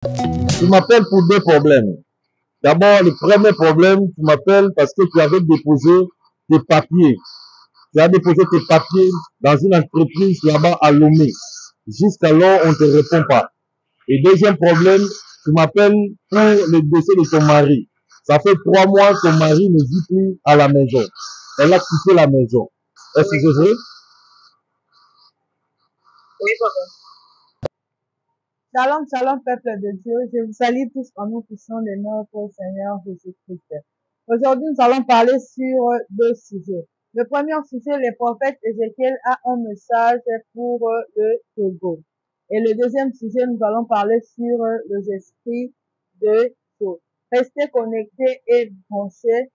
Tu m'appelles pour deux problèmes. D'abord, le premier problème, tu m'appelles parce que tu avais déposé tes papiers. Tu as déposé tes papiers dans une entreprise là-bas à Lomé. Jusqu'alors, on ne te répond pas. Et deuxième problème, tu m'appelles pour le décès de ton mari. Ça fait 3 mois que ton mari ne vit plus à la maison. Elle a quitté la maison. Est-ce que c'est vrai? Oui, papa. Shalom, shalom, peuple de Dieu. Je vous salue tous en nom puissant de notre Seigneur Jésus-Christ. Aujourd'hui, nous allons parler sur deux sujets. Le premier sujet, le prophète Ézéchiel a un message pour le Togo. Et le deuxième sujet, nous allons parler sur les esprits de Togo. Restez connectés et branchés.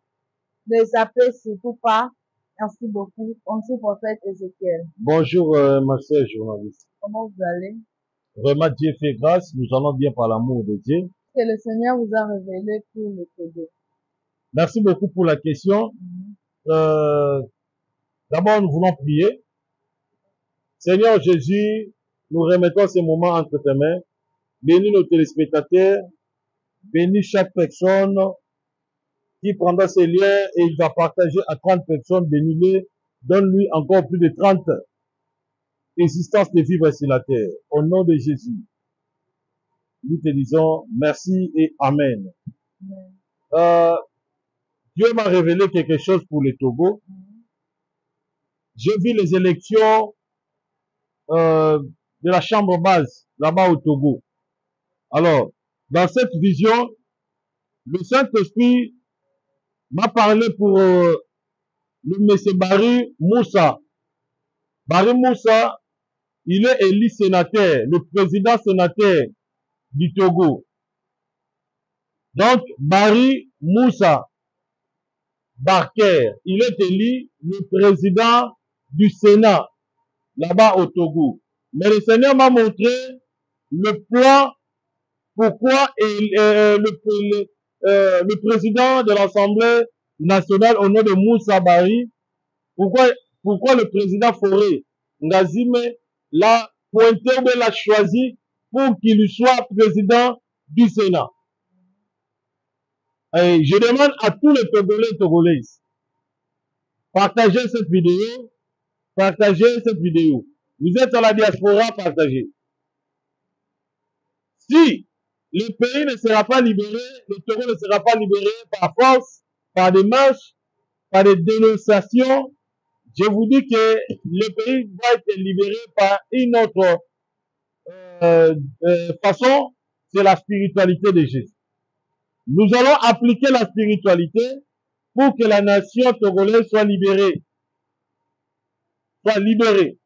Ne zappez surtout pas. Merci beaucoup. Bonjour, prophète Ézéchiel. Bonjour, ma sœur journaliste. Comment vous allez? Vraiment, Dieu fait grâce. Nous allons bien par l'amour de Dieu. Que le Seigneur vous a révélé pour le Togo. Merci beaucoup pour la question. D'abord, nous voulons prier. Seigneur Jésus, nous remettons ce moment entre tes mains. Bénis nos téléspectateurs. Bénis chaque personne qui prendra ses liens et il va partager à 30 personnes. Bénis-les. Donne-lui encore plus de 30 existences de vivre sur la terre. Au nom de Jésus, nous te disons merci et Amen. Dieu m'a révélé quelque chose pour le Togo. J'ai vu les élections de la chambre basse là-bas au Togo. Alors, dans cette vision, le Saint-Esprit m'a parlé pour le monsieur Barry Moussa. Barry Moussa, il est élu sénateur, le président sénateur du Togo. Donc, Barry Moussa Barker, il est élu le président du Sénat là-bas au Togo. Mais le Seigneur m'a montré le plan pourquoi le président de l'Assemblée nationale au nom de Moussa Barry, pourquoi le président Fauré Ngazime l'a pointé ou l'a choisi pour qu'il soit président du Sénat. Et je demande à tous les Togolais et Togolaises, partagez cette vidéo, partagez cette vidéo. Vous êtes à la diaspora, partagez. Si le pays ne sera pas libéré, le Togo ne sera pas libéré par force, par des marches, par des dénonciations, je vous dis que le pays va être libéré par une autre façon, c'est la spiritualité de Jésus. Nous allons appliquer la spiritualité pour que la nation togolaise soit libérée. Soit libérée.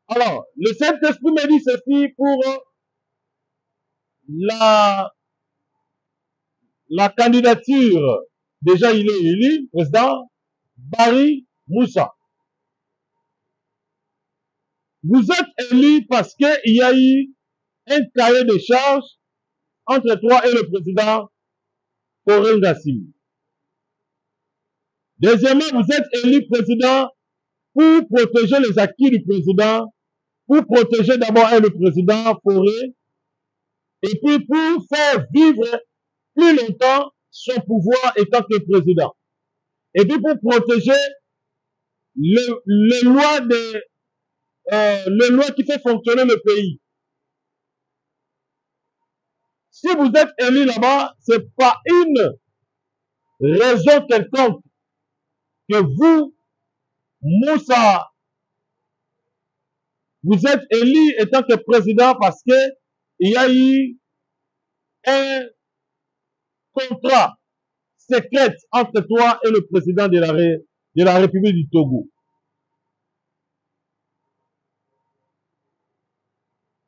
Alors, le Saint-Esprit me dit ceci pour la candidature. Déjà, il est élu, président Barry Moussa. Vous êtes élu parce qu'il y a eu un cahier de charge entre toi et le président Fauré Ngazime. Deuxièmement, vous êtes élu président pour protéger les acquis du président, pour protéger d'abord le président Fauré, et puis pour faire vivre plus longtemps son pouvoir étant que président. Et puis pour protéger les lois qui fait fonctionner le pays. Si vous êtes élu là-bas, c'est pas une raison quelconque que vous, Moussa, vous êtes élu étant que président parce que il y a eu un contrat secret entre toi et le président de la République du Togo.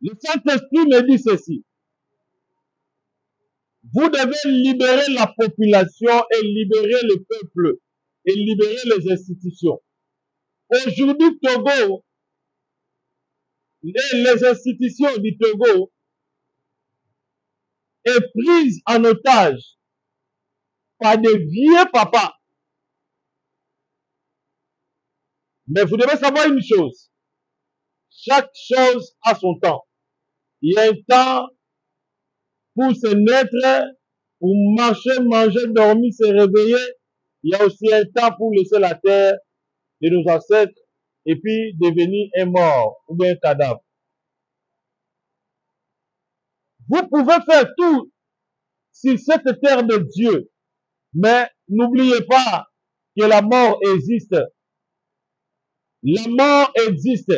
Le Saint-Esprit me dit ceci. Vous devez libérer la population et libérer le peuple et libérer les institutions. Aujourd'hui, Togo, les institutions du Togo est prise en otage par des vieux papas. Mais vous devez savoir une chose. Chaque chose a son temps. Il y a un temps pour se naître, pour marcher, manger, dormir, se réveiller. Il y a aussi un temps pour laisser la terre de nos ancêtres et puis devenir un mort ou bien un cadavre. Vous pouvez faire tout sur cette terre de Dieu, mais n'oubliez pas que la mort existe. La mort existe.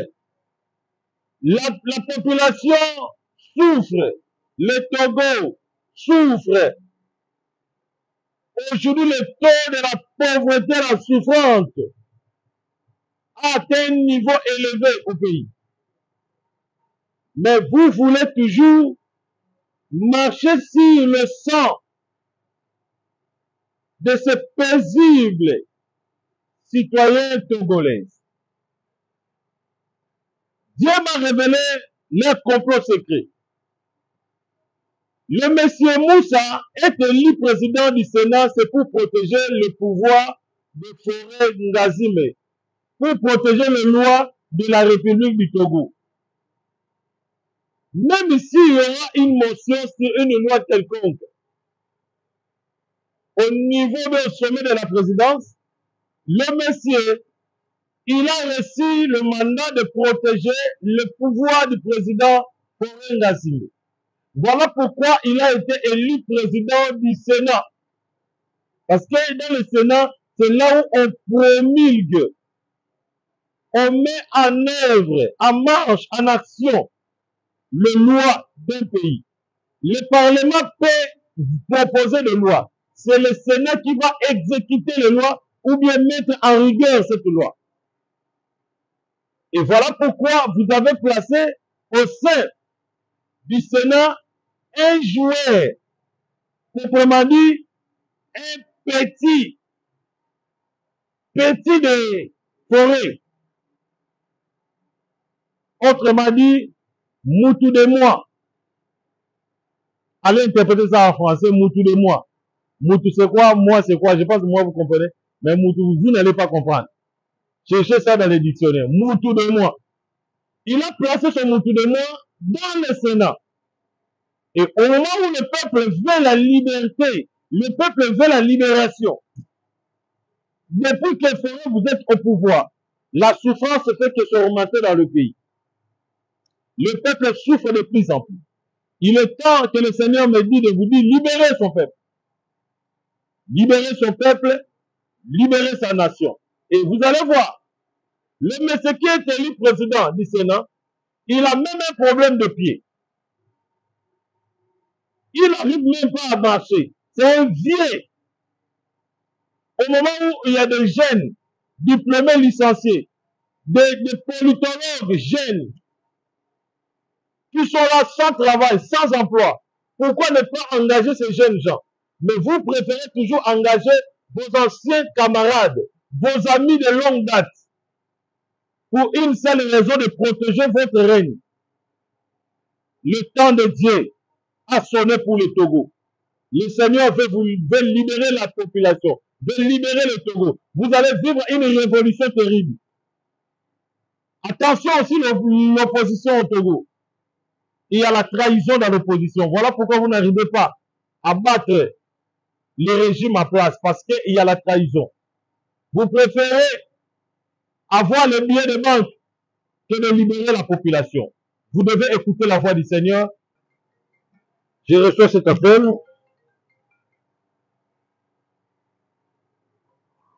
La population souffre. Le Togo souffre. Aujourd'hui, le taux de la pauvreté, la souffrance a atteint un niveau élevé au pays. Mais vous voulez toujours marcher sur le sang de ces paisibles citoyens togolais. Dieu m'a révélé leur complot secret. Le monsieur Moussa est élu président du Sénat, c'est pour protéger le pouvoir de Forêt Ngazime, pour protéger les lois de la République du Togo. Même s'il y aura une motion sur une loi quelconque, au niveau du sommet de la présidence, le monsieur, il a reçu le mandat de protéger le pouvoir du président Forêt Ngazime. Voilà pourquoi il a été élu président du Sénat. Parce que dans le Sénat, c'est là où on promulgue, on met en œuvre, en marche, en action, les lois d'un pays. Le Parlement peut proposer des lois. C'est le Sénat qui va exécuter les lois ou bien mettre en rigueur cette loi. Et voilà pourquoi vous avez placé au sein du Sénat un joueur, proprement dit, un petit de forêt. Autrement dit, Moutou de moi. Allez interpréter ça en français, Moutou de moi. Moutou c'est quoi, moi c'est quoi, je pense que moi vous comprenez, mais Moutou, vous n'allez pas comprendre. Cherchez ça dans les dictionnaires. Moutou de moi. Il a placé son Moutou de moi dans le Sénat. Et au moment où le peuple veut la liberté, le peuple veut la libération, depuis que vous êtes au pouvoir, la souffrance fait que se remonter dans le pays. Le peuple souffre de plus en plus. Il est temps que le Seigneur me dit de vous dire, libérez son peuple. Libérez son peuple, libérez sa nation. Et vous allez voir, le monsieur qui est élu président du Sénat, il a même un problème de pied. Il n'arrive même pas à marcher. C'est un vieux. Au moment où il y a des jeunes diplômés licenciés, des politologues jeunes, qui sont là sans travail, sans emploi, pourquoi ne pas engager ces jeunes gens? Mais vous préférez toujours engager vos anciens camarades, vos amis de longue date, pour une seule raison de protéger votre règne. Le temps de Dieu a sonné pour le Togo. Le Seigneur veut libérer la population, veut libérer le Togo. Vous allez vivre une révolution terrible. Attention aussi l'opposition au Togo. Il y a la trahison dans l'opposition. Voilà pourquoi vous n'arrivez pas à battre le régime en place, parce qu'il y a la trahison. Vous préférez avoir les billets de banque que de libérer la population. Vous devez écouter la voix du Seigneur. Je reçois cet appel.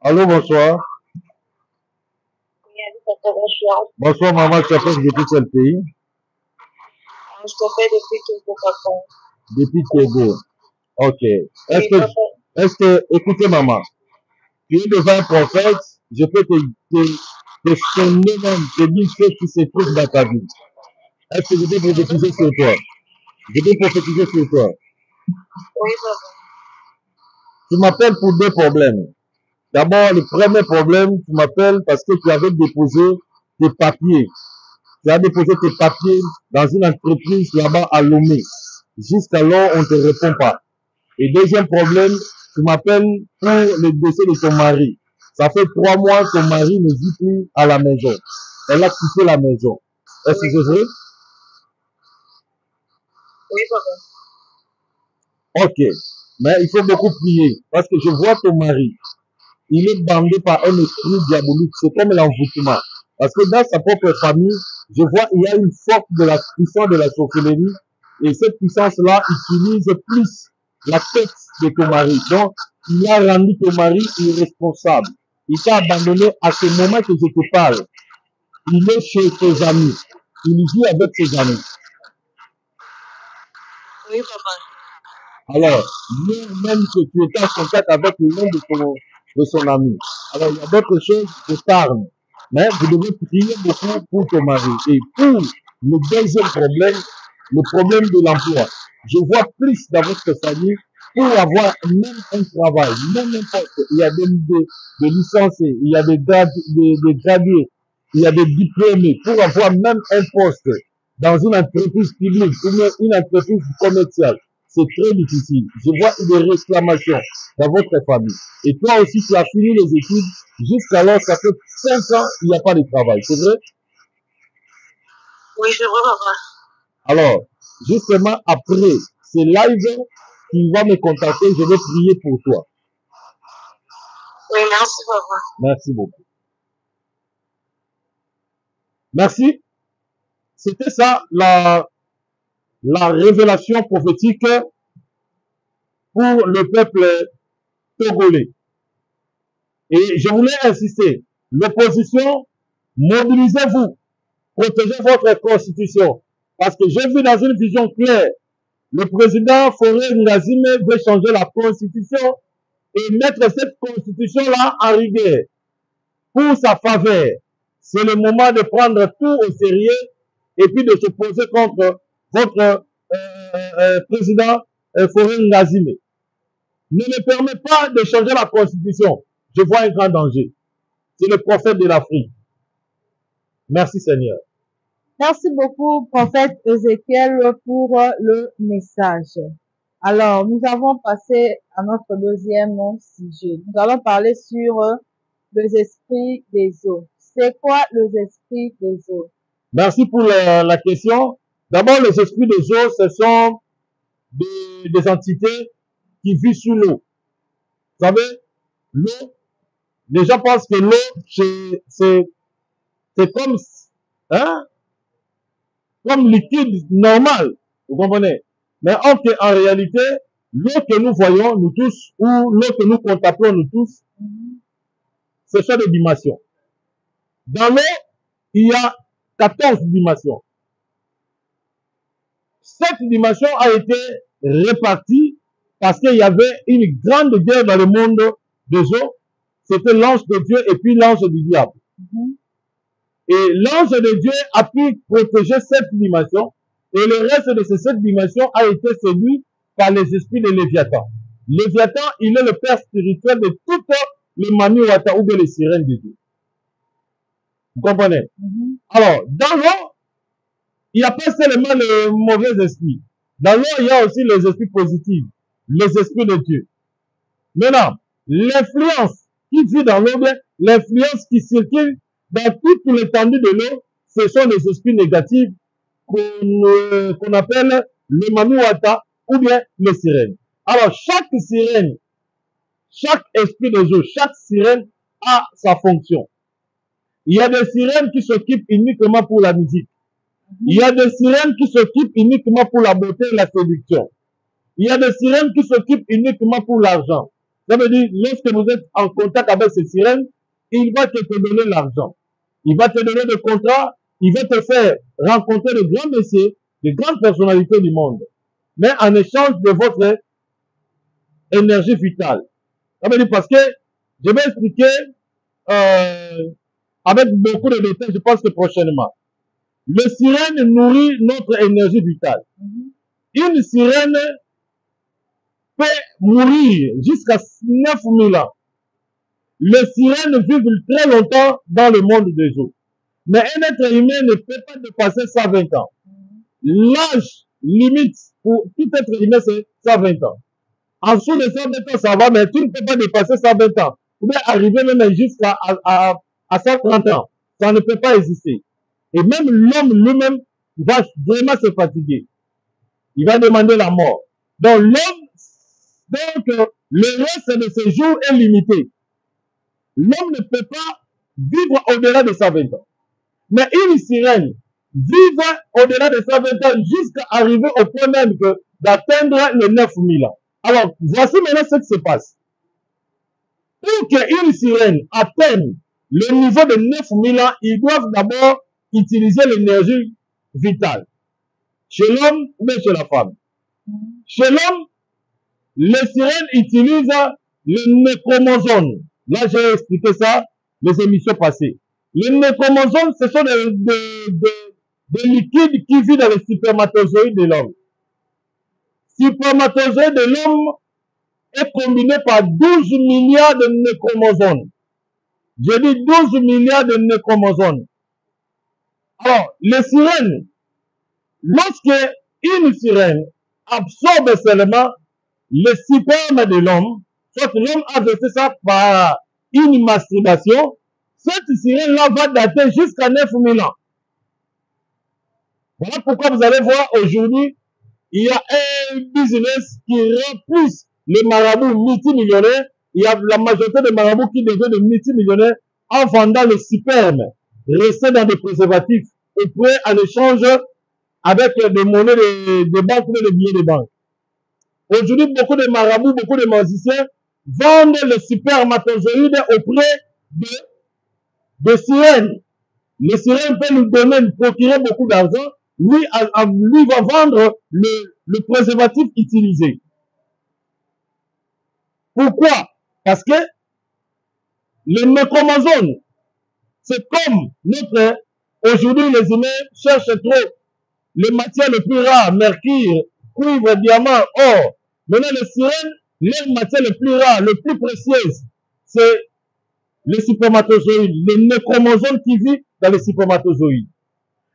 Allô, bonsoir. Bonsoir, maman, tu appelles depuis quel pays? Je t'appelle depuis Togo, papa. Depuis Togo. Ok. Est-ce que, écoutez, maman, tu es devant un prophète, je peux te sonner même, te dire ce qui se trouve dans ta vie. Est-ce que je peux prophétiser sur toi? Je peux prophétiser sur toi. Oui, papa. Tu m'appelles pour deux problèmes. D'abord, le premier problème, tu m'appelles parce que tu avais déposé tes papiers. Tu as déposé tes papiers dans une entreprise là-bas à Lomé. Jusqu'alors, on ne te répond pas. Et deuxième problème, tu m'appelles pour le décès de ton mari. Ça fait 3 mois que ton mari ne vit plus à la maison. Elle a quitté la maison. Est-ce que c'est vrai? Oui, papa. Ok. Mais il faut beaucoup prier. Parce que je vois ton mari. Il est bandé par un esprit diabolique. C'est comme l'envoûtement. Parce que dans sa propre famille, je vois il y a une force de la puissance de la sorcellerie. Et cette puissance-là utilise plus la tête de ton mari. Donc, il a rendu ton mari irresponsable. Il t'a abandonné à ce moment que je te parle. Il est chez ses amis. Il vit avec ses amis. Oui, papa. Alors, même que tu étais en contact avec le nom de son ami. Alors, il y a d'autres choses de parle. Mais vous devez prier beaucoup pour ton mari. Et pour le deuxième problème, le problème de l'emploi. Je vois plus dans votre famille pour avoir même un travail, même un poste. Il y a des licenciés, il y a des gradués, il y a des diplômés. Pour avoir même un poste dans une entreprise publique ou même une entreprise commerciale, c'est très difficile. Je vois des réclamations dans votre famille. Et toi aussi, tu as fini les études jusqu'alors, ça fait 5 ans, il n'y a pas de travail. C'est vrai? Oui, c'est vrai, papa. Alors, justement, après ce live, tu vas me contacter, je vais prier pour toi. Oui, merci, papa. Merci beaucoup. Merci. C'était ça, la révélation prophétique pour le peuple togolais. Et je voulais insister, l'opposition, mobilisez-vous, protégez votre constitution. Parce que j'ai vu dans une vision claire, le président Fauré Ngazime veut changer la constitution et mettre cette constitution-là en rigueur pour sa faveur. C'est le moment de prendre tout au sérieux et puis de se poser contre votre président Fauré Ngazime. Ne me permet pas de changer la constitution. Je vois un grand danger. C'est le prophète de l'Afrique. Merci Seigneur. Merci beaucoup, prophète Ézéchiel, pour le message. Alors, nous avons passé à notre deuxième sujet. Nous allons parler sur les esprits des eaux. C'est quoi les esprits des eaux? Merci pour la question. D'abord, les esprits des eaux, ce sont des entités qui vivent sous l'eau. Vous savez, l'eau, les gens pensent que l'eau, c'est comme, hein, comme liquide normal. Vous comprenez? Mais en réalité, l'eau que nous voyons, nous tous, ou l'eau que nous contemplons, nous tous, ce sont des dimensions. Dans l'eau, il y a 14 dimensions. Cette dimension a été répartie parce qu'il y avait une grande guerre dans le monde des eaux. C'était l'ange de Dieu et puis l'ange du diable. Et l'ange de Dieu a pu protéger cette dimension et le reste de ces 7 dimensions a été séduit par les esprits de Léviathan. Léviathan, il est le père spirituel de toutes les Maniwata ou bien les sirènes de Dieu. Vous comprenez? Alors, dans l'eau, il n'y a pas seulement les mauvais esprits. Dans l'eau, il y a aussi les esprits positifs, les esprits de Dieu. Maintenant, l'influence qui vit dans l'eau, l'influence qui circule dans toute l'étendue de l'eau, ce sont les esprits négatifs qu'on appelle les Maniwata ou bien les sirènes. Alors, chaque sirène, chaque esprit de Dieu, chaque sirène a sa fonction. Il y a des sirènes qui s'occupent uniquement pour la musique. Il y a des sirènes qui s'occupent uniquement pour la beauté et la séduction. Il y a des sirènes qui s'occupent uniquement pour l'argent. Ça veut dire, lorsque vous êtes en contact avec ces sirènes, il va te donner l'argent. Il va te donner des contrats, il va te faire rencontrer de grands messieurs, de grandes personnalités du monde. Mais en échange de votre énergie vitale. Ça veut dire parce que je vais expliquer avec beaucoup de détails, je pense que prochainement. Le sirène nourrit notre énergie vitale. Une sirène peut mourir jusqu'à 9000 ans. Les sirènes vivent très longtemps dans le monde des eaux. Mais un être humain ne peut pas dépasser 120 ans. L'âge limite pour tout être humain, c'est 120 ans. En dessous de 120 ans, ça va, mais tu ne peux pas dépasser 120 ans. Tu peux arriver même jusqu'à 130 ans. Ça ne peut pas exister. Et même l'homme lui-même va vraiment se fatiguer. Il va demander la mort. Donc l'homme Donc, le reste de ses jours est limité. L'homme ne peut pas vivre au-delà de 120 ans. Mais une sirène vivre au-delà de 120 ans jusqu'à arriver au point même d'atteindre les 9000 ans. Alors, voici maintenant ce qui se passe. Pour qu'une sirène atteigne le niveau de 9000 ans, ils doivent d'abord utiliser l'énergie vitale. Chez l'homme, mais chez la femme. Chez l'homme, les sirènes utilisent le nécromosome. Là, j'ai expliqué ça les émissions passées. Les nécromosomes, ce sont des liquides qui vivent dans les spermatozoïdes de l'homme. Spermatozoïde de l'homme est combiné par 12 milliards de nécromosomes. Je dis 12 milliards de nécromosomes. Alors, les sirènes, lorsque une sirène absorbe seulement le sperme de l'homme, soit l'homme a versé ça par une masturbation, cette sirène-là va dater jusqu'à 9000 ans. Voilà pourquoi vous allez voir aujourd'hui, il y a un business qui rend plus les marabouts multimillionnaires. Il y a la majorité des marabouts qui deviennent multimillionnaires en vendant le sperme resté dans des préservatifs et prêt en échange avec des monnaies de banque ou des billets de banque. Aujourd'hui, beaucoup de marabouts, beaucoup de magiciens vendent le spermatozoïde auprès de sirènes. Les sirènes peuvent nous donner, nous procurer beaucoup d'argent. Lui va vendre le préservatif utilisé. Pourquoi? Parce que le nécromosome, c'est comme aujourd'hui les humains cherchent trop les matières les plus rares, mercure, cuivre, diamant, or. Maintenant, les sirènes, les matières les plus rares, les plus précieuses, c'est les spermatozoïdes, les nécromosomes qui vivent dans les spermatozoïdes.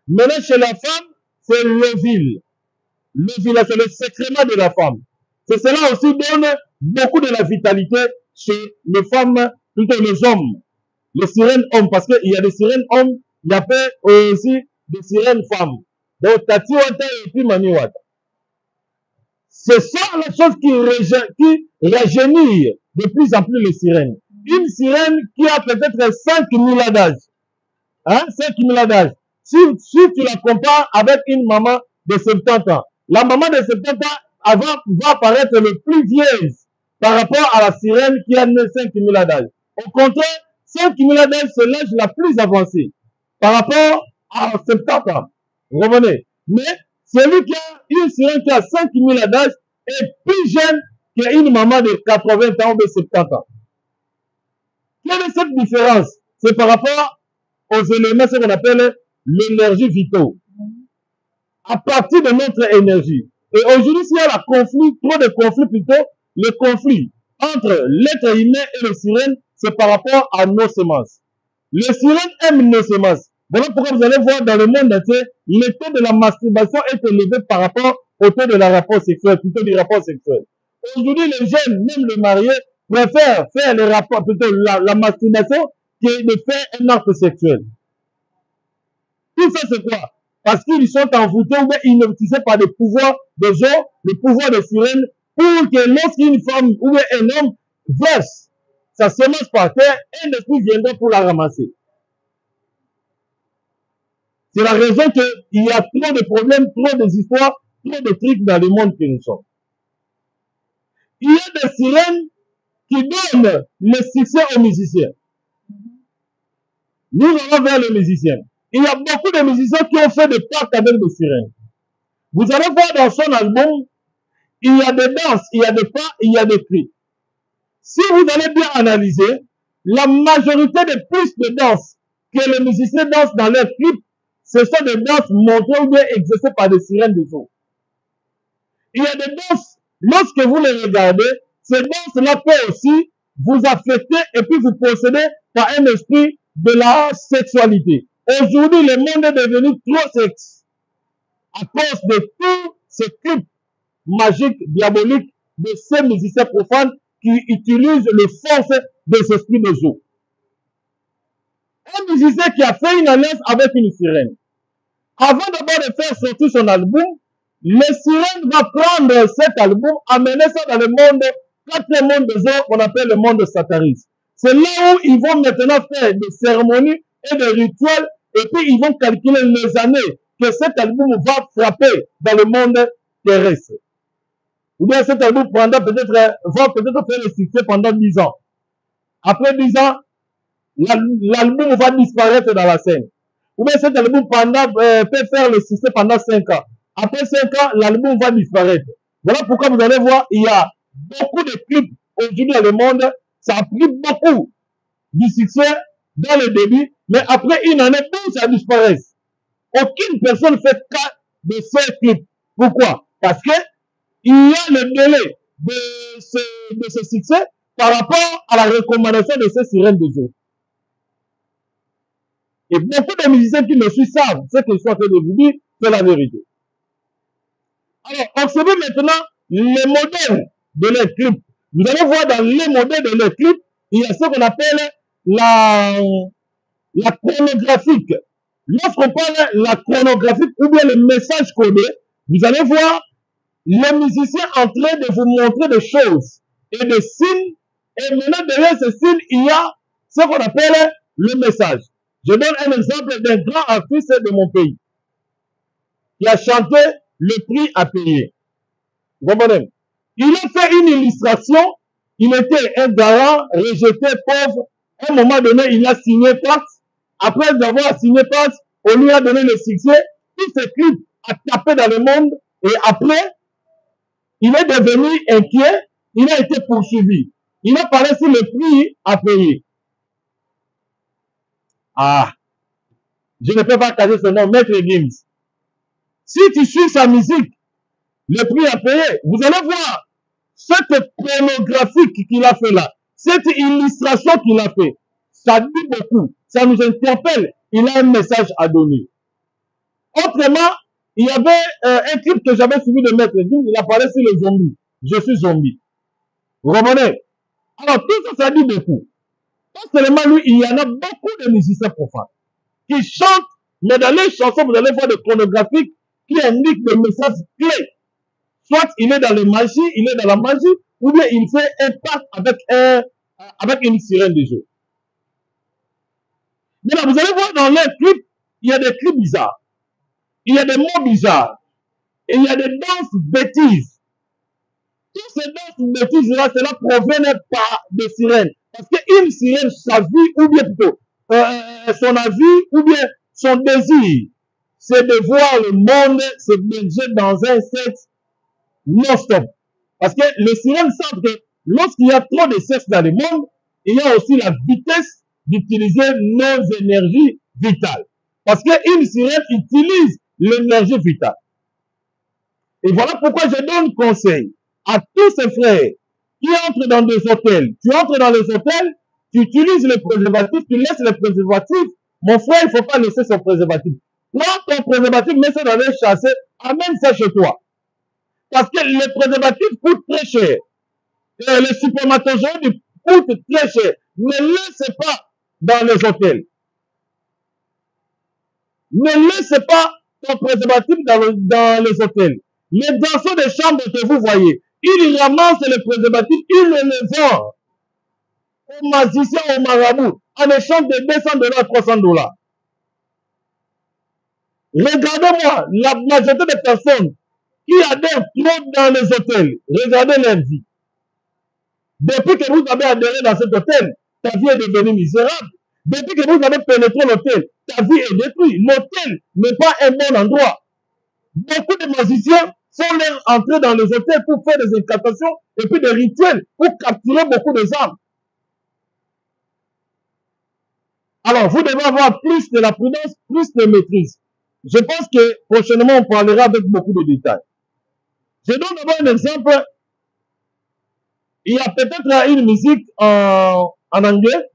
Maintenant, chez la femme, c'est l'ovule. L'ovule, c'est le sécrément de la femme. C'est cela aussi donne beaucoup de la vitalité chez les femmes, plutôt les hommes. Les sirènes hommes, parce qu'il y a des sirènes hommes, il y a aussi des sirènes femmes. Donc, Tati Wata et puis Mami Wata. C'est ça la chose qui rajeunit de plus en plus les sirènes. Une sirène qui a peut-être 5000 ans d'âge. Hein, 5000 ans d'âge. Si tu la compares avec une maman de 70 ans, la maman de 70 ans va paraître le plus vieille par rapport à la sirène qui a 5000 ans d'âge. Au contraire, 5000 ans d'âge, c'est l'âge la plus avancée par rapport à 70 ans. Vous revenez. Mais celui qui a une sirène qui a 5000 ans d'âge est plus jeune qu'une maman de 80 ans ou de 70 ans. Quelle est cette différence? C'est par rapport aux éléments, ce qu'on appelle l'énergie vitale. À partir de notre énergie. Et aujourd'hui, s'il y a trop de conflits plutôt, le conflit entre l'être humain et les sirènes, c'est par rapport à nos semences. Les sirènes aiment nos semences. Voilà pourquoi vous allez voir dans le monde entier, le taux de la masturbation est élevé par rapport au taux de la rapport sexuel, plutôt du rapport sexuel. Aujourd'hui, les jeunes, même les mariés, préfèrent faire les rapports, plutôt la masturbation, que de faire un acte sexuel. Tout ça, c'est quoi? Parce qu'ils sont envoûtés ou bien hypnotisés par des pouvoirs des gens, le pouvoir des sirènes, pour que lorsqu'une femme ou bien un homme verse sa semence par terre, un esprit viendra pour la ramasser. C'est la raison qu'il y a trop de problèmes, trop d'histoires, trop de trucs dans le monde que nous sommes. Il y a des sirènes qui donnent le succès aux musiciens. Nous allons vers les musiciens. Il y a beaucoup de musiciens qui ont fait des pactes avec des sirènes. Vous allez voir dans son album, il y a des danses, il y a des pas, il y a des cris. Si vous allez bien analyser, la majorité des plus de danses que les musiciens dansent dans leurs clips, ce sont des danses montrées ou bien exercées par des sirènes de eau. Il y a des danses, lorsque vous les regardez, ces danses-là peuvent aussi vous affecter et puis vous posséder par un esprit de la sexualité. Aujourd'hui, le monde est devenu trop sexe à cause de tous ces clips magiques, diaboliques de ces musiciens profanes qui utilisent le force des esprits des eaux. Un musicien qui a fait une alliance avec une sirène. Avant d'abord de faire sortir son album, le sirène va prendre cet album, amener ça dans le monde quatrième monde des eaux, on appelle le monde de Sataris. C'est là où ils vont maintenant faire des cérémonies et des rituels, et puis ils vont calculer les années que cet album va frapper dans le monde terrestre. Ou bien cet album va peut-être faire le succès pendant 10 ans. Après 10 ans, l'album va disparaître dans la scène. Ou bien cet album peut faire le succès pendant 5 ans. Après 5 ans, l'album va disparaître. Voilà pourquoi vous allez voir, il y a beaucoup de clips aujourd'hui dans le monde. Ça a pris beaucoup du succès dans le début, mais après une année, tout ça disparaît. Aucune personne fait cas de ces clips. Pourquoi? Parce que il y a le délai de ce succès par rapport à la recommandation de ces sirènes de jeu. Et beaucoup de musiciens qui me suivent savent ce que je suis en train de vous dire, c'est la vérité. Alors, observez maintenant les modèles de les clips. Vous allez voir dans les modèles de les clips, il y a ce qu'on appelle la chronographique. Lorsqu'on parle de la chronographique ou bien le message codé, vous allez voir les musiciens en train de vous montrer des choses et des signes. Et maintenant, derrière ces signes, il y a ce qu'on appelle le message. Je donne un exemple d'un grand artiste de mon pays qui a chanté Le prix à payer. Vous comprenez? Il a fait une illustration. Il était un garant, rejeté, pauvre. À un moment donné, il a signé Pax. Après avoir signé Pax, on lui a donné le succès. Tout ce clip a tapé dans le monde. Et après, il est devenu inquiet. Il a été poursuivi. Il a parlé sur le prix à payer. Ah, je ne peux pas cacher ce nom, Maître Gims. Si tu suis sa musique, le prix à payer, vous allez voir cette chronographique qu'il a fait là, cette illustration qu'il a fait, ça dit beaucoup, ça nous interpelle, il a un message à donner. Autrement, il y avait un clip que j'avais suivi de Maître Gims, il a parlé sur les zombies. Je suis zombie. Vous comprenez? Alors tout ça, ça dit beaucoup. Pas seulement lui, il y en a beaucoup de musiciens profanes qui chantent, mais dans les chansons, vous allez voir des chronographiques qui indiquent des messages clés. Soit il est dans la magie, ou bien il fait un pacte avec une sirène de jeu. Maintenant, vous allez voir dans les clips, il y a des clips bizarres. Il y a des mots bizarres. Et il y a des danses bêtises. Toutes ces danses bêtises-là, cela provient pas de sirènes. Parce qu'une sirène, sa vie, ou bien plutôt, son avis, ou bien son désir, c'est de voir le monde se bouger dans un sexe non-stop. Parce que les sirènes savent que lorsqu'il y a trop de sexe dans le monde, il y a aussi la vitesse d'utiliser nos énergies vitales. Parce qu'une sirène utilise l'énergie vitale. Et voilà pourquoi je donne conseil à tous ces frères qui entrent dans des hôtels. Tu entres dans les hôtels, tu utilises les préservatifs, tu laisses les préservatifs. Mon frère, il ne faut pas laisser son préservatif. Prends ton préservatif, mets ça dans les chassés, amène ça chez toi. Parce que les préservatifs coûtent très cher. Et les spermatozoïdes coûtent très cher. Ne laissez pas dans les hôtels. Ne laissez pas ton préservatif dans les hôtels. Les danseurs de chambre que vous voyez, ils ramassent les préservatifs, ils les vendent aux magiciens, aux marabouts, en échange de $200, $300. Regardez-moi, la majorité des personnes qui adhèrent trop dans les hôtels, regardez leur vie. Depuis que vous avez adhéré dans cet hôtel, ta vie est devenue misérable. Depuis que vous avez pénétré l'hôtel, ta vie est détruite. L'hôtel n'est pas un bon endroit. Beaucoup de magiciens sont entrés dans les hôtels pour faire des incantations et puis des rituels pour capturer beaucoup de âmes. Alors, vous devez avoir plus de la prudence, plus de maîtrise. Je pense que prochainement, on parlera avec beaucoup de détails. Je donne d'abord un exemple. Il y a peut-être une musique en anglais.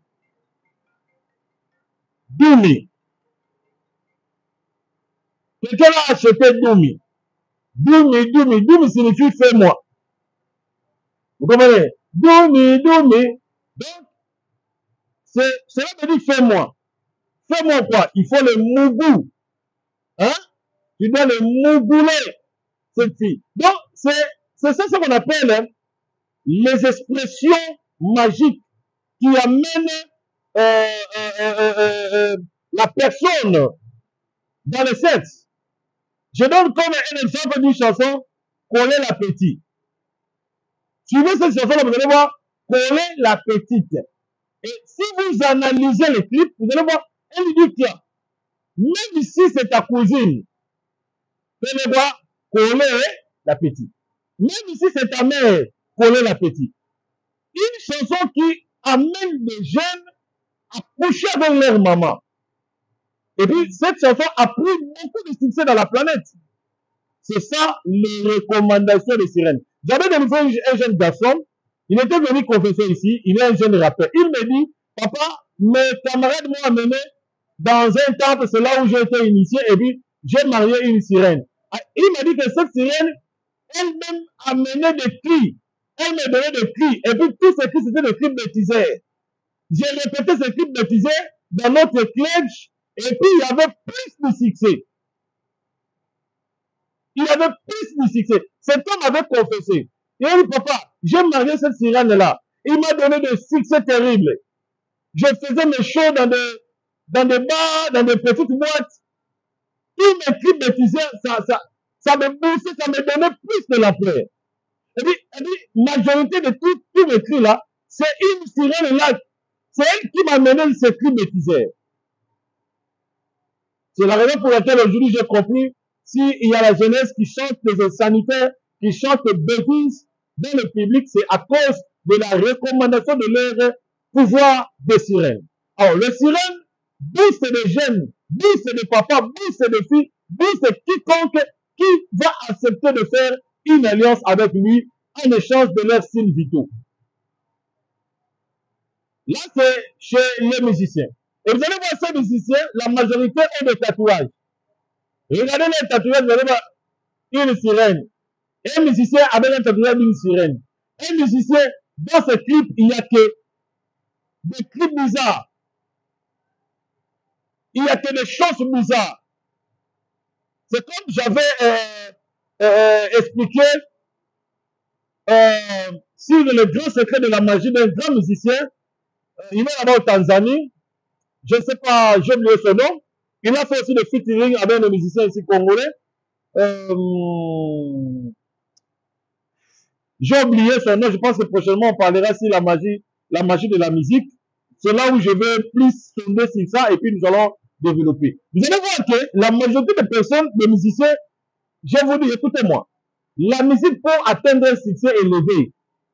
Do me. Quelqu'un a acheté do me. Do me, do me. Do me signifie fais-moi. Vous comprenez? Do me. Donc, cela veut dire fais-moi. Fais-moi quoi? Il faut le mougou. Hein? Tu dois le mougouler, cette fille. Donc, c'est ça ce qu'on appelle les expressions magiques qui amènent la personne dans le sexe. Je donne comme un exemple d'une chanson, Coller la petite. Suivez cette chanson-là, vous allez voir, Coller la petite. Et si vous analysez le clip, vous allez voir, elle dit que même ici c'est ta cousine, vous allez voir, Coller la petite. Même ici c'est ta mère, Coller la petite. Une chanson qui amène des jeunes à coucher avec leur maman. Et puis, cette chanson a pris beaucoup de succès dans la planète. C'est ça, les recommandations de Sirène. J'avais découvert un jeune garçon, il était venu confesser ici, il est un jeune rappeur. Il me dit, papa, mes camarades m'ont amené dans un temple, c'est là où j'ai été initié, et puis j'ai marié une sirène. Il m'a dit que cette sirène, elle-même amenait des cris. Elle me donnait des cris, et puis tous ces cris, c'était des cris baptisés. J'ai répété ces cris baptisés dans notre clerge, et puis il y avait plus de succès. Il y avait plus de succès. Cet homme avait confessé. Il a dit, papa, j'ai marié cette sirène-là. Il m'a donné des succès terribles. Je faisais mes shows dans des bars, dans des petites boîtes. Tous mes cris baptisés, ça me boostait, ça me donnait plus de la paix. Et puis, majorité de tous mes cris là, c'est une sirène là. C'est elle qui m'a mené ces cris baptisés. C'est la raison pour laquelle aujourd'hui j'ai compris, s'il y a la jeunesse qui chante les sanitaires, qui chante les bêtises dans le public, c'est à cause de la recommandation de leur pouvoir de sirène. Alors, le sirène booste les jeunes, booste les papas, booste les filles, booste quiconque qui va accepter de faire une alliance avec lui en échange de leurs signes vitaux. Là, c'est chez les musiciens. Et vous allez voir ces musiciens, la majorité ont des tatouages. Regardez les tatouages, vous allez voir une sirène. Un musicien avec un tatouage d'une sirène. Un musicien, dans ce clip, il n'y a que des clips bizarres. Il n'y a que des choses bizarres. C'est comme j'avais expliqué sur le grand secret de la magie d'un grand musicien. Il est là-bas au Tanzanie. Je ne sais pas, j'ai oublié son nom. Il a fait aussi des featuring avec les musiciens ici congolais. J'ai oublié son nom. Je pense que prochainement on parlera sur la magie de la musique. C'est là où je vais plus sonder sur ça et puis nous allons développer. Vous allez voir que la majorité des personnes, des musiciens, je vous dis, écoutez-moi. La musique pour atteindre un succès élevé.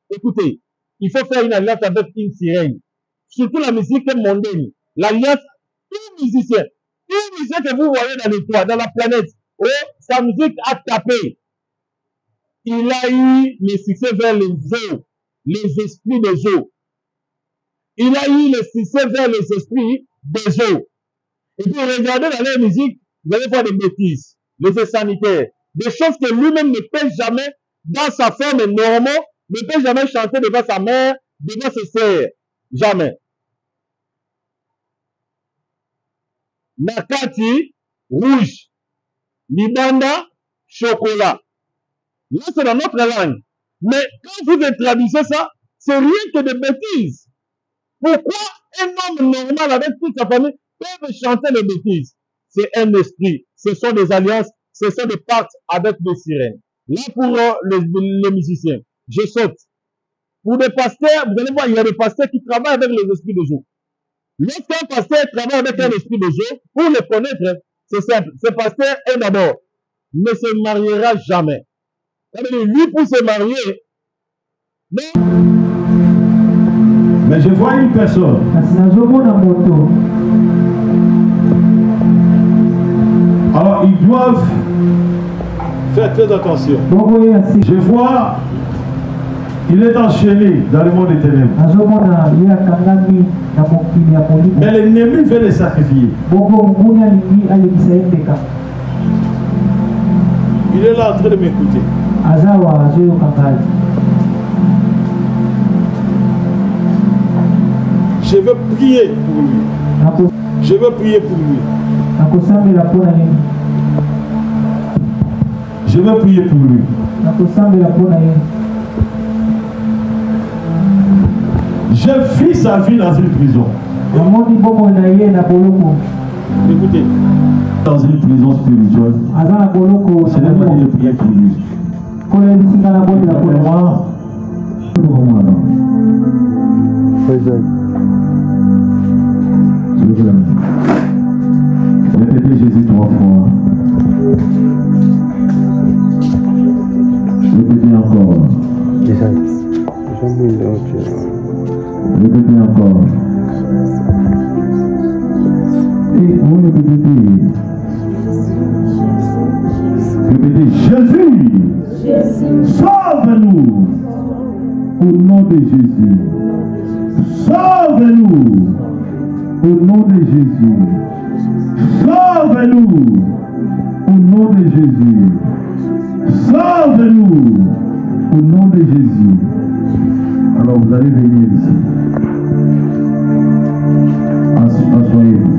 Écoutez, il faut faire une alliance avec une sirène. Surtout la musique mondaine. L'alliance, tout musicien que vous voyez dans les toits, dans la planète, oh, sa musique a tapé. Il a eu le succès vers les eaux, les esprits des eaux. Il a eu le succès vers les esprits des eaux. Et puis regardez dans leur musique, vous allez voir des bêtises, les sanitaires, des choses que lui-même ne peut jamais, dans sa forme normale, ne peut jamais chanter devant sa mère, devant ses sœurs. Jamais. Nakati, rouge. Libanda, chocolat. Là, c'est dans notre langue. Mais quand vous traduisez ça, c'est rien que des bêtises. Pourquoi un homme normal avec toute sa famille peut chanter les bêtises? C'est un esprit. Ce sont des alliances. Ce sont des pactes avec des sirènes. Là, pour les musiciens, je saute. Pour des pasteurs, vous allez voir, il y a des pasteurs qui travaillent avec les esprits de jour. Lorsqu'un pasteur travaille avec un esprit de jour, pour le connaître, c'est simple. Ce pasteur est d'abord, ne se mariera jamais. Lui, pour se marier, non. Mais je vois une personne. Alors, ils doivent faire très attention. Je vois, il est enchaîné dans le monde des ténèbres. Mais l'ennemi veut les sacrifier. Il est là en train de m'écouter. Je veux prier pour lui. Je veux prier pour lui. Je veux prier pour lui. J'ai vu sa vie dans une prison. Écoutez, dans une prison spirituelle, c'est la manière de prier pour lui. Répétez Jésus 3 fois. Répétez encore. Répétez encore. Et vous répétez. Répétez Jésus. Sauve-nous. Au nom de Jésus. Sauve-nous. Au nom de Jésus. Sauve-nous. Au nom de Jésus. Sauve-nous. Au nom de Jésus. Alors vous allez venir ici. Asseyez-vous.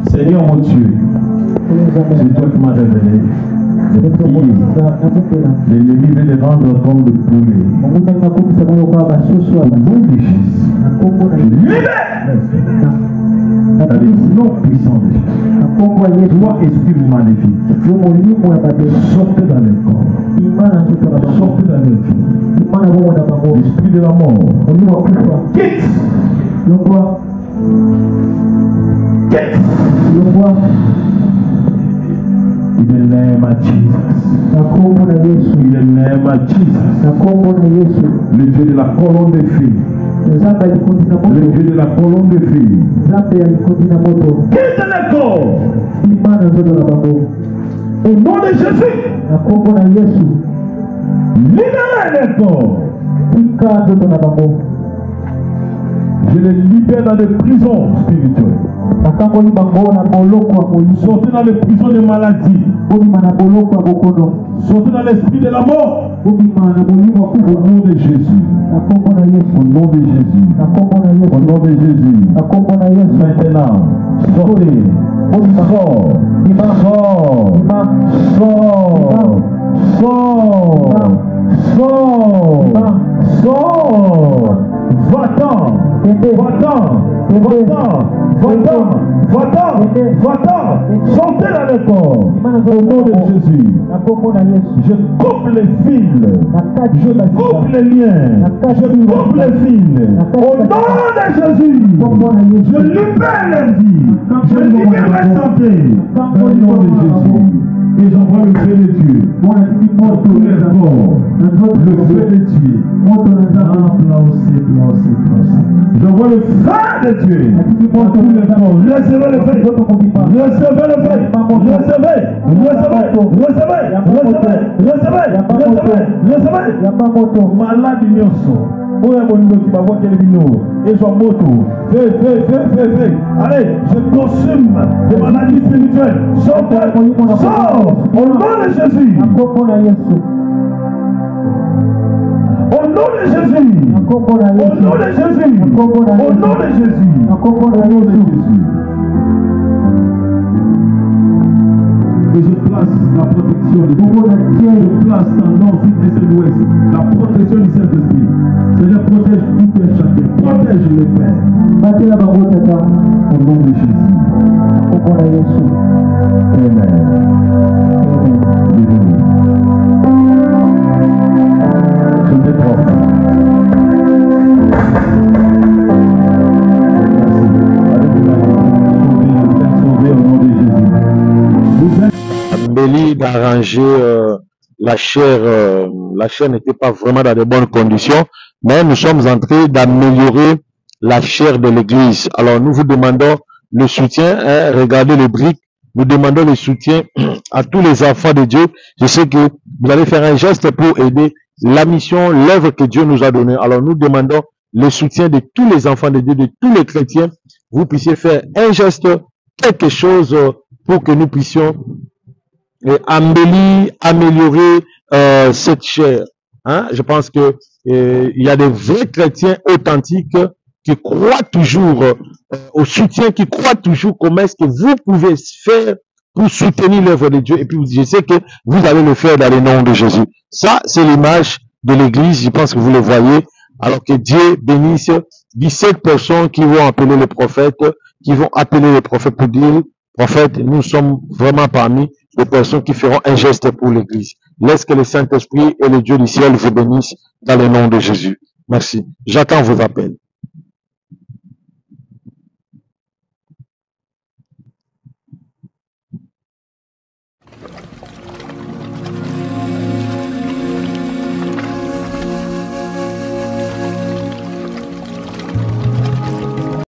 Seigneur mon Dieu, c'est toi qui m'as révélé. L'ennemi veut les rendre comme de poulet. Au nom de Jésus. Libère les noms puissants de Jésus. Toi, esprit maléfique, sortez dans les corps. Sortez dans les vies. L'esprit de la mort. Quitte. Quitte. In the name of Jesus. In the name of Jesus. Le Dieu de la colonne de feu. Le Dieu de la colonne de feu. Quitte le corps. Au nom de Jésus. Libérez le corps. Je les libère dans les prisons spirituelles. Sortez dans les prisons de maladie. Sortez dans l'esprit de la mort. Au nom de Jésus. Au nom de Jésus. Au nom de Jésus. Maintenant, sortez. Sors. Sors. Va-t'en. Sortez dans le corps. Au nom de Jésus. Je coupe les fils. Je coupe les liens. Je coupe les fils. Au nom de Jésus. Je libère la vie. Je libère la santé. Au nom de Jésus. Et j'envoie le feu de Dieu pour tous les corps. Le feu de Dieu. J'envoie le feu de Dieu pour tous les corps. Recevez le feu. Recevez le feu. Recevez. Malade ignoso. Et son moto. Fais. Allez, je consume les maladies spirituelles. Sors. Au nom de Jésus. Au nom de Jésus. Au nom de Jésus. Au nom de Jésus. Et je place la protection de Dieu. Je place dans nord, sud, est et l'ouest la protection du Saint-Esprit. Seigneur, protège tout et chacun. Protège les pères. Au nom de Jésus. Amen. Je t'éprends. Ambeli d'arranger la chair n'était pas vraiment dans de bonnes conditions, mais nous sommes en train d'améliorer la chair de l'église. Alors nous vous demandons le soutien, regardez les briques, nous demandons le soutien à tous les enfants de Dieu. Je sais que vous allez faire un geste pour aider la mission, l'œuvre que Dieu nous a donnée. Alors nous demandons le soutien de tous les enfants de Dieu, de tous les chrétiens. Vous puissiez faire un geste, quelque chose pour que nous puissions améliorer cette chair. Hein? Je pense que il y a des vrais chrétiens authentiques qui croient toujours au soutien, qui croient toujours comment est-ce que vous pouvez faire pour soutenir l'œuvre de Dieu. Et puis, je sais que vous allez le faire dans le nom de Jésus. Ça, c'est l'image de l'église. Je pense que vous le voyez. Alors que Dieu bénisse 17 personnes qui vont appeler les prophètes, pour dire, prophète, nous sommes vraiment parmi les personnes qui feront un geste pour l'église. Laisse que le Saint-Esprit et le Dieu du ciel vous bénissent dans le nom de Jésus. Merci. J'attends vos appels.